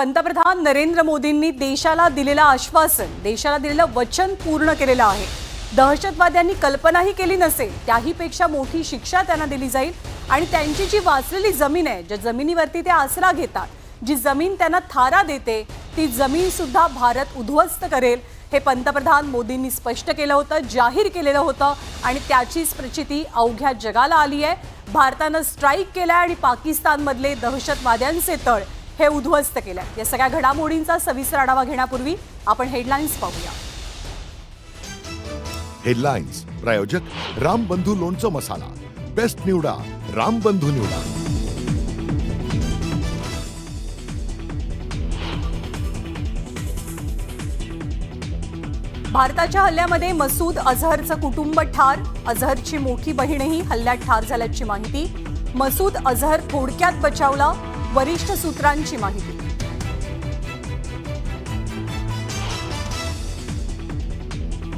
पंतप्रधान नरेंद्र मोदींनी देशाला दिलेलं आश्वासन, देशाला दिलेलं वचन पूर्ण केलेलं आहे। दहशतवाद्यांनी कल्पनाही केली नसेल त्याही पेक्षा मोठी शिक्षा त्यांना दिली जाईल आणि त्यांची जी वाचलेली जमीन आहे, ज्या जमिनीवरती ते आसरा घेतात, जी जमीन त्यांना थारा देते, ती जमीन सुद्धा भारत उद्ध्वस्त करेल हे पंतप्रधान मोदींनी स्पष्ट केलं होतं, जाहीर केलेलं होतं आणि त्याचीच प्रचिती अवघ्या जगाला आली आहे। भारतानं स्ट्राईक केला आणि पाकिस्तानमधले दहशतवाद्यांचे तळ हे उद्ध्वस्त केले। या सगळ्या घडामोडींचा सविस्तर आढावा घेण्यापूर्वी आपण हेडलाईन्स पाहूया। हेडलाईन्स प्रायोजक रामबंधू लोणचं मसाला, बेस्ट निवडा रामबंधू निवडा। भारताच्या हल्ल्यामध्ये मसूद अझहरचं कुटुंब ठार, अझहरची मोठी बहीणही हल्ल्यात ठार झाल्याची माहिती। मसूद अझहर थोडक्यात बचावला, वरिष्ठ सूत्रांची माहिती।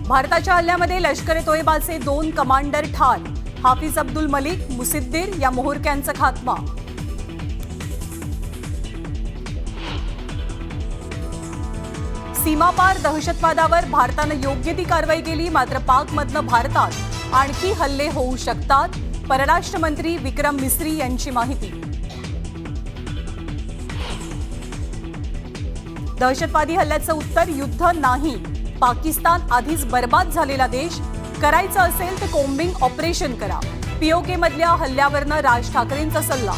भारताच्या हल्ल्यामध्ये लष्कर-ए-तोयबाचे 2 कमांडर ठार, हाफिज अब्दुल मलिक, मुसिद्दीर या मोहरक्यांचा खात्मा। सीमापार दहशतवादावर भारतानं योग्य ती कारवाई केली, मात्र पाकमधनं भारतात आणखी हल्ले होऊ शकतात, परराष्ट्र मंत्री विक्रम मिस्री यांची माहिती। दहशतवादी हल्ल्याचं उत्तर युद्ध नाही, पाकिस्तान आधीच बर्बाद झालेला देश, करायचं असेल तर कोम्बिंग ऑपरेशन करा, पीओके मधल्या हल्ल्यावरनं राज ठाकरेंचा सल्ला।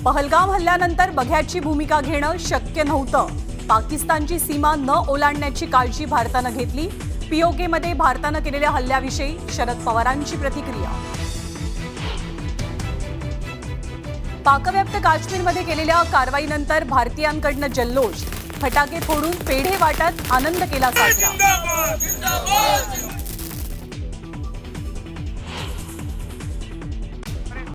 पहलगाम हल्ल्यानंतर बघ्याची भूमिका घेणं शक्य नव्हतं, पाकिस्तानची सीमा न ओलांडण्याची काळजी भारतानं घेतली, पीओके मध्ये भारतानं केलेल्या हल्ल्याविषयी शरद पवारांची प्रतिक्रिया। पाकव्याप्त काश्मीरमध्ये केलेल्या कारवाईनंतर भारतीयांकडनं जल्लोष, फटाके फोडून पेढे वाटत आनंद केला साजरा।